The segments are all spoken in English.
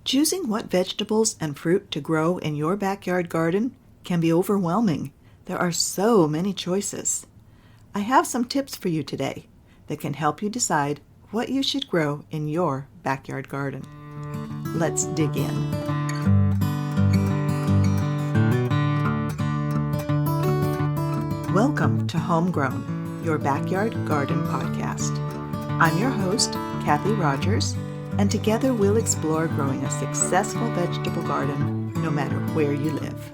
Choosing what vegetables and fruit to grow in your backyard garden can be overwhelming. There are so many choices. I have some tips for you today that can help you decide what you should grow in your backyard garden. Let's dig in. Welcome to Homegrown, your backyard garden podcast. I'm your host, Kathy Rogers, and together we'll explore growing a successful vegetable garden no matter where you live.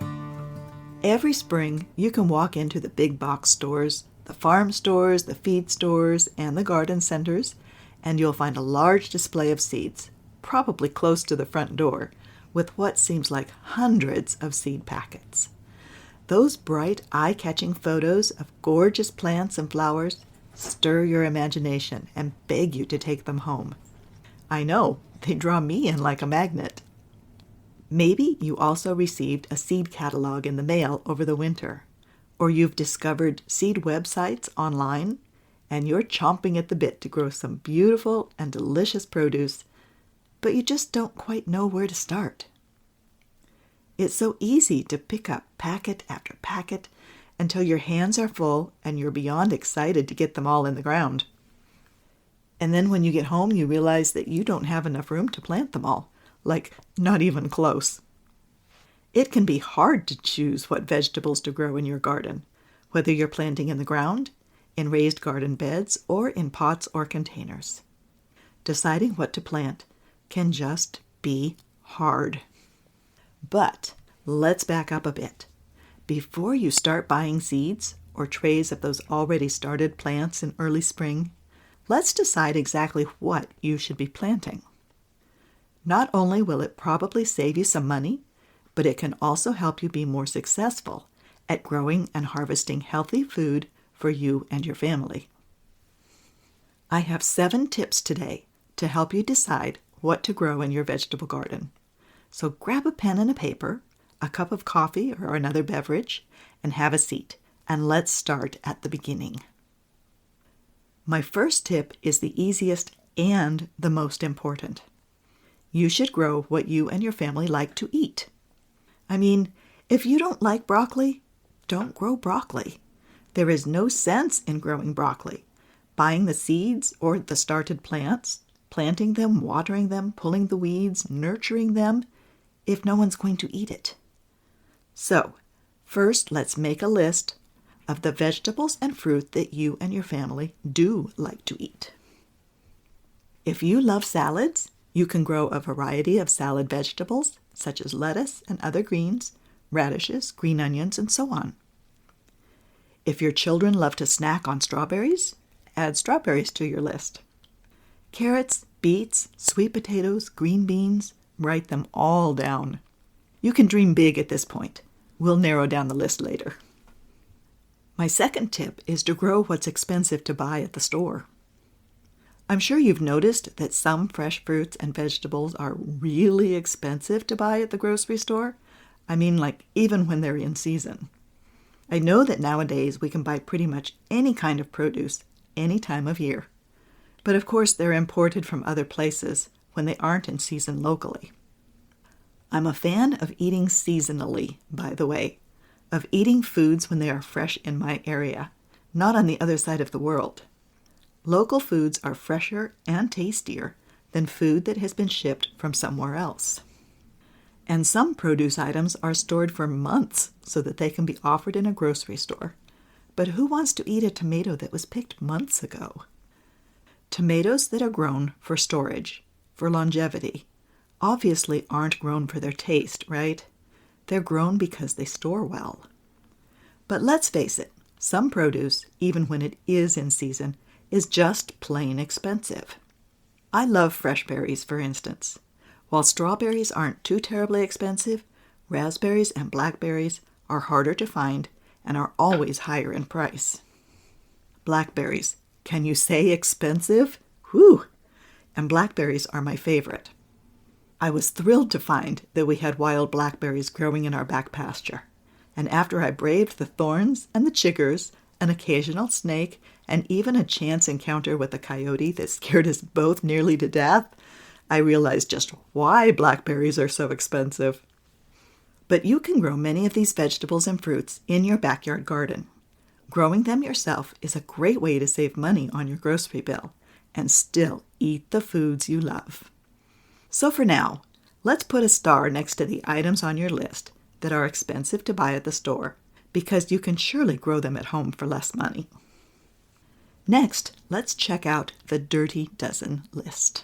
Every spring, you can walk into the big box stores, the farm stores, the feed stores, and the garden centers, and you'll find a large display of seeds, probably close to the front door, with what seems like hundreds of seed packets. Those bright, eye-catching photos of gorgeous plants and flowers stir your imagination and beg you to take them home. I know, they draw me in like a magnet. Maybe you also received a seed catalog in the mail over the winter, or you've discovered seed websites online, and you're chomping at the bit to grow some beautiful and delicious produce, but you just don't quite know where to start. It's so easy to pick up packet after packet until your hands are full and you're beyond excited to get them all in the ground. And then when you get home, you realize that you don't have enough room to plant them all, like not even close. It can be hard to choose what vegetables to grow in your garden, whether you're planting in the ground, in raised garden beds, or in pots or containers. Deciding what to plant can just be hard. But let's back up a bit. Before you start buying seeds or trays of those already started plants in early spring, let's decide exactly what you should be planting. Not only will it probably save you some money, but it can also help you be more successful at growing and harvesting healthy food for you and your family. I have 7 tips today to help you decide what to grow in your vegetable garden. So grab a pen and a paper, a cup of coffee or another beverage, and have a seat. And let's start at the beginning. My first tip is the easiest and the most important. You should grow what you and your family like to eat. I mean, if you don't like broccoli, don't grow broccoli. There is no sense in growing broccoli. Buying the seeds or the started plants, planting them, watering them, pulling the weeds, nurturing them, if no one's going to eat it. So, first let's make a list of the vegetables and fruit that you and your family do like to eat. If you love salads, you can grow a variety of salad vegetables, such as lettuce and other greens, radishes, green onions, and so on. If your children love to snack on strawberries, add strawberries to your list. Carrots, beets, sweet potatoes, green beans, write them all down. You can dream big at this point. We'll narrow down the list later. My second tip is to grow what's expensive to buy at the store. I'm sure you've noticed that some fresh fruits and vegetables are really expensive to buy at the grocery store. I mean, like even when they're in season. I know that nowadays we can buy pretty much any kind of produce any time of year. But of course they're imported from other places when they aren't in season locally. I'm a fan of eating seasonally, by the way, of eating foods when they are fresh in my area, not on the other side of the world. Local foods are fresher and tastier than food that has been shipped from somewhere else. And some produce items are stored for months so that they can be offered in a grocery store. But who wants to eat a tomato that was picked months ago? Tomatoes that are grown for storage, for longevity, obviously aren't grown for their taste, right? They're grown because they store well. But let's face it, some produce, even when it is in season, is just plain expensive. I love fresh berries, for instance. While strawberries aren't too terribly expensive, raspberries and blackberries are harder to find and are always higher in price. Blackberries, can you say expensive? Whew! And blackberries are my favorite. I was thrilled to find that we had wild blackberries growing in our back pasture. And after I braved the thorns and the chiggers, an occasional snake, and even a chance encounter with a coyote that scared us both nearly to death, I realized just why blackberries are so expensive. But you can grow many of these vegetables and fruits in your backyard garden. Growing them yourself is a great way to save money on your grocery bill and still eat the foods you love. So for now, let's put a star next to the items on your list that are expensive to buy at the store, because you can surely grow them at home for less money. Next, let's check out the Dirty Dozen list.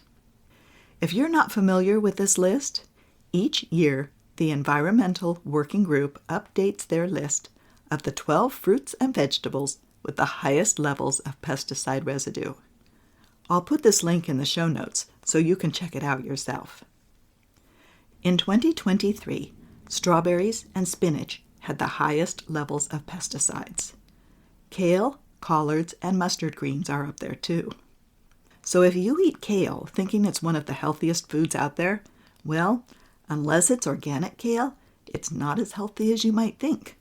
If you're not familiar with this list, each year the Environmental Working Group updates their list of the 12 fruits and vegetables with the highest levels of pesticide residue. I'll put this link in the show notes so you can check it out yourself. In 2023, strawberries and spinach had the highest levels of pesticides. Kale, collards, and mustard greens are up there too. So if you eat kale thinking it's one of the healthiest foods out there, well, unless it's organic kale, it's not as healthy as you might think.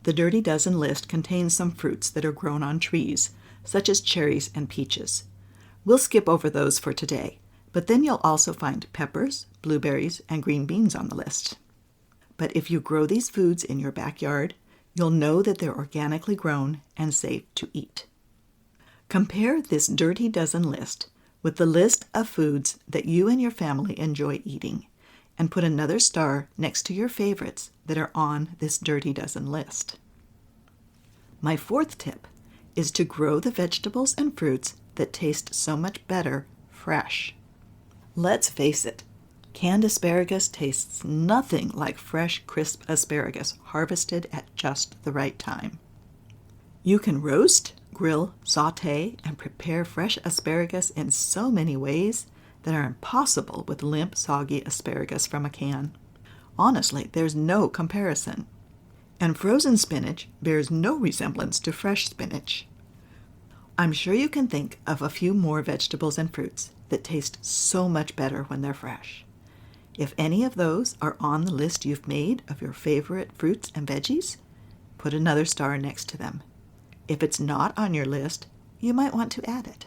The Dirty Dozen list contains some fruits that are grown on trees, such as cherries and peaches. We'll skip over those for today, but then you'll also find peppers, blueberries, and green beans on the list. But if you grow these foods in your backyard, you'll know that they're organically grown and safe to eat. Compare this Dirty Dozen list with the list of foods that you and your family enjoy eating, and put another star next to your favorites that are on this Dirty Dozen list. My fourth tip is to grow the vegetables and fruits that taste so much better fresh. Let's face it, canned asparagus tastes nothing like fresh, crisp asparagus harvested at just the right time. You can roast, grill, sauté, and prepare fresh asparagus in so many ways that are impossible with limp, soggy asparagus from a can. Honestly, there's no comparison. And frozen spinach bears no resemblance to fresh spinach. I'm sure you can think of a few more vegetables and fruits that taste so much better when they're fresh. If any of those are on the list you've made of your favorite fruits and veggies, put another star next to them. If it's not on your list, you might want to add it.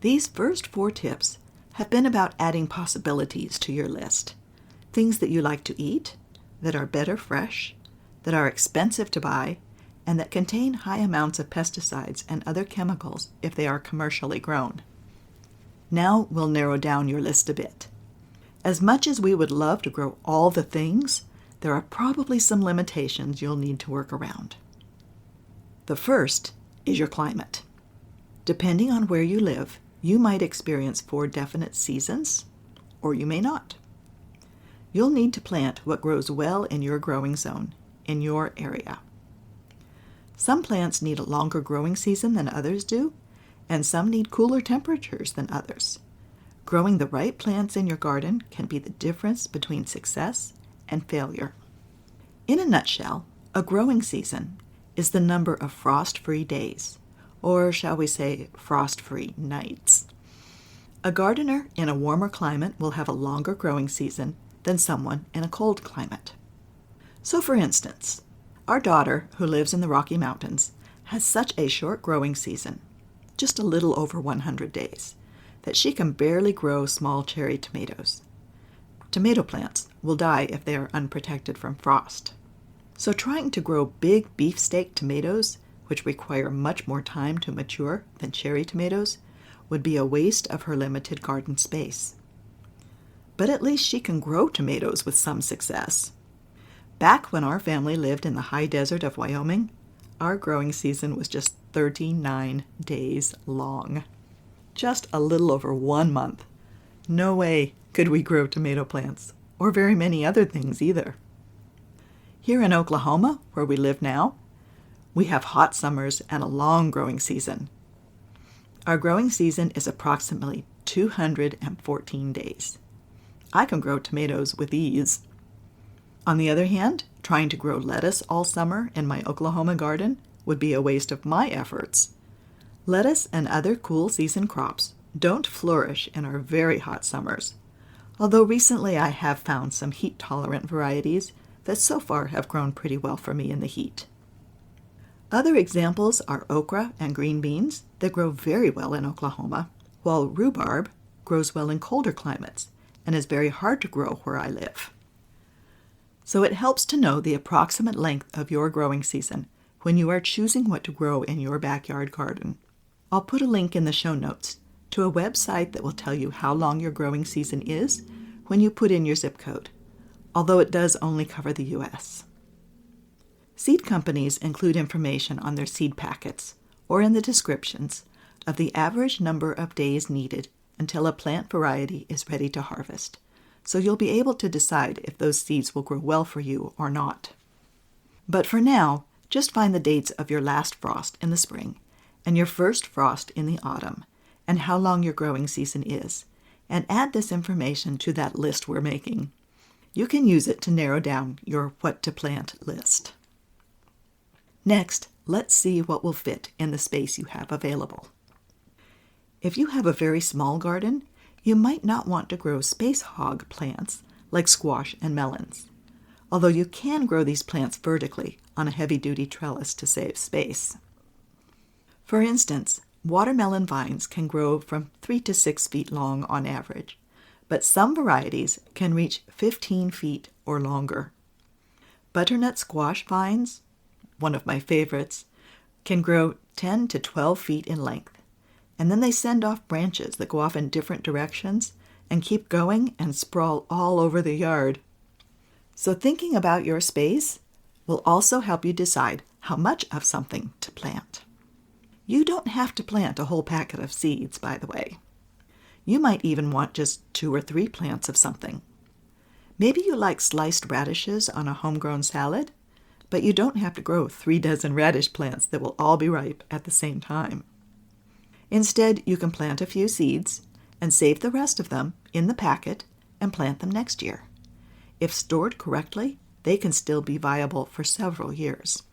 These first 4 tips have been about adding possibilities to your list. Things that you like to eat, that are better fresh, that are expensive to buy, and that contain high amounts of pesticides and other chemicals if they are commercially grown. Now we'll narrow down your list a bit. As much as we would love to grow all the things, there are probably some limitations you'll need to work around. The first is your climate. Depending on where you live, you might experience 4 definite seasons, or you may not. You'll need to plant what grows well in your growing zone, in your area. Some plants need a longer growing season than others do, and some need cooler temperatures than others. Growing the right plants in your garden can be the difference between success and failure. In a nutshell, a growing season is the number of frost-free days, or shall we say frost-free nights. A gardener in a warmer climate will have a longer growing season than someone in a cold climate. So for instance, our daughter, who lives in the Rocky Mountains, has such a short growing season, just a little over 100 days, that she can barely grow small cherry tomatoes. Tomato plants will die if they are unprotected from frost. So trying to grow big beefsteak tomatoes, which require much more time to mature than cherry tomatoes, would be a waste of her limited garden space. But at least she can grow tomatoes with some success. Back when our family lived in the high desert of Wyoming, our growing season was just 39 days long. Just a little over 1 month. No way could we grow tomato plants, or very many other things either. Here in Oklahoma, where we live now, we have hot summers and a long growing season. Our growing season is approximately 214 days. I can grow tomatoes with ease. On the other hand, trying to grow lettuce all summer in my Oklahoma garden would be a waste of my efforts. Lettuce and other cool season crops don't flourish in our very hot summers, although recently I have found some heat-tolerant varieties that so far have grown pretty well for me in the heat. Other examples are okra and green beans that grow very well in Oklahoma, while rhubarb, grows well in colder climates and is very hard to grow where I live. So it helps to know the approximate length of your growing season when you are choosing what to grow in your backyard garden. I'll put a link in the show notes to a website that will tell you how long your growing season is when you put in your zip code, although it does only cover the U.S. Seed companies include information on their seed packets or in the descriptions of the average number of days needed until a plant variety is ready to harvest, so you'll be able to decide if those seeds will grow well for you or not. But for now, just find the dates of your last frost in the spring and your first frost in the autumn and how long your growing season is, and add this information to that list we're making. You can use it to narrow down your what to plant list. Next, let's see what will fit in the space you have available. If you have a very small garden, you might not want to grow space hog plants like squash and melons, although you can grow these plants vertically on a heavy-duty trellis to save space. For instance, watermelon vines can grow from 3 to 6 feet long on average, but some varieties can reach 15 feet or longer. Butternut squash vines, one of my favorites, can grow 10 to 12 feet in length, and then they send off branches that go off in different directions and keep going and sprawl all over the yard. So thinking about your space will also help you decide how much of something to plant. You don't have to plant a whole packet of seeds, by the way. You might even want just 2 or 3 plants of something. Maybe you like sliced radishes on a homegrown salad, but you don't have to grow 3 dozen radish plants that will all be ripe at the same time. Instead, you can plant a few seeds and save the rest of them in the packet and plant them next year. If stored correctly, they can still be viable for several years.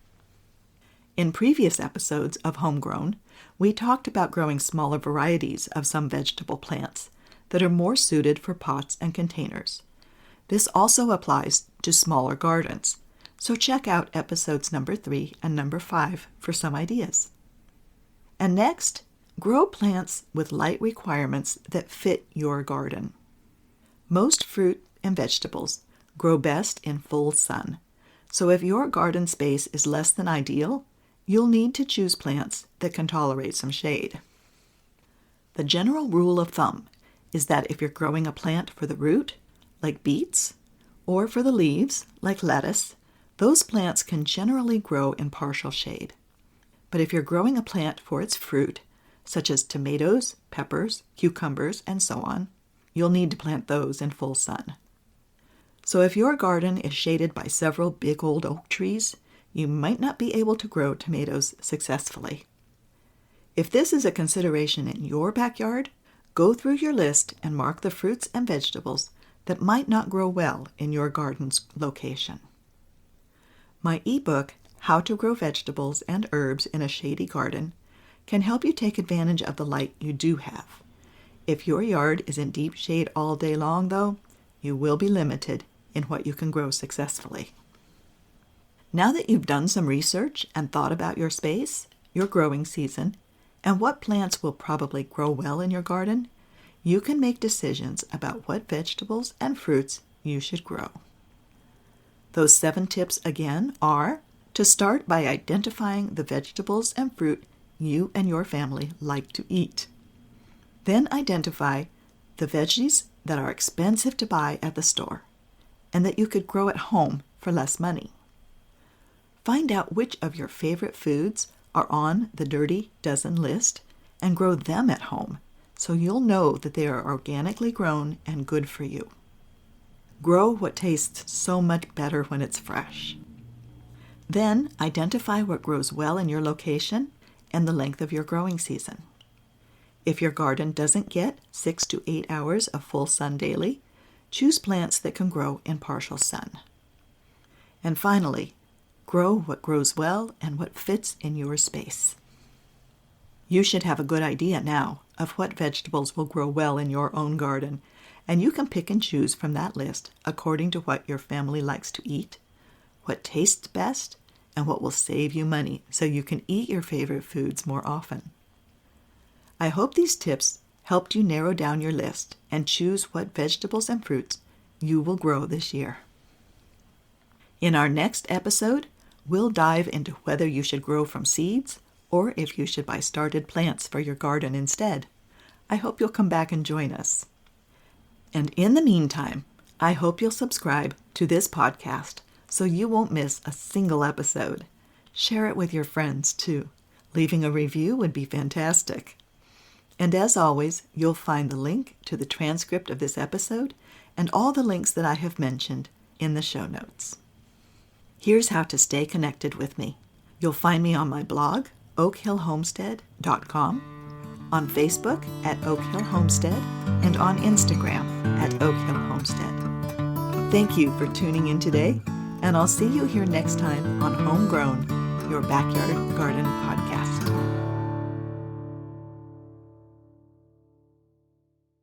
In previous episodes of Homegrown, we talked about growing smaller varieties of some vegetable plants that are more suited for pots and containers. This also applies to smaller gardens, so check out episodes number 3 and number 5 for some ideas. And next, grow plants with light requirements that fit your garden. Most fruit and vegetables grow best in full sun, so if your garden space is less than ideal, you'll need to choose plants that can tolerate some shade. The general rule of thumb is that if you're growing a plant for the root, like beets, or for the leaves, like lettuce, those plants can generally grow in partial shade. But if you're growing a plant for its fruit, such as tomatoes, peppers, cucumbers, and so on, you'll need to plant those in full sun. So if your garden is shaded by several big old oak trees, you might not be able to grow tomatoes successfully. If this is a consideration in your backyard, go through your list and mark the fruits and vegetables that might not grow well in your garden's location. My ebook, How to Grow Vegetables and Herbs in a Shady Garden, can help you take advantage of the light you do have. If your yard is in deep shade all day long, though, you will be limited in what you can grow successfully. Now that you've done some research and thought about your space, your growing season, and what plants will probably grow well in your garden, you can make decisions about what vegetables and fruits you should grow. Those 7 tips again are to start by identifying the vegetables and fruit you and your family like to eat. Then identify the veggies that are expensive to buy at the store and that you could grow at home for less money. Find out which of your favorite foods are on the Dirty Dozen list and grow them at home so you'll know that they are organically grown and good for you. Grow what tastes so much better when it's fresh. Then identify what grows well in your location and the length of your growing season. If your garden doesn't get 6 to 8 hours of full sun daily, choose plants that can grow in partial sun. And finally, grow what grows well and what fits in your space. You should have a good idea now of what vegetables will grow well in your own garden, and you can pick and choose from that list according to what your family likes to eat, what tastes best, and what will save you money so you can eat your favorite foods more often. I hope these tips helped you narrow down your list and choose what vegetables and fruits you will grow this year. In our next episode, we'll dive into whether you should grow from seeds or if you should buy started plants for your garden instead. I hope you'll come back and join us. And in the meantime, I hope you'll subscribe to this podcast so you won't miss a single episode. Share it with your friends too. Leaving a review would be fantastic. And as always, you'll find the link to the transcript of this episode and all the links that I have mentioned in the show notes. Here's how to stay connected with me. You'll find me on my blog, oakhillhomestead.com, on Facebook at Oak Hill Homestead, and on Instagram at Oak Hill Homestead. Thank you for tuning in today, and I'll see you here next time on Homegrown, your backyard garden podcast.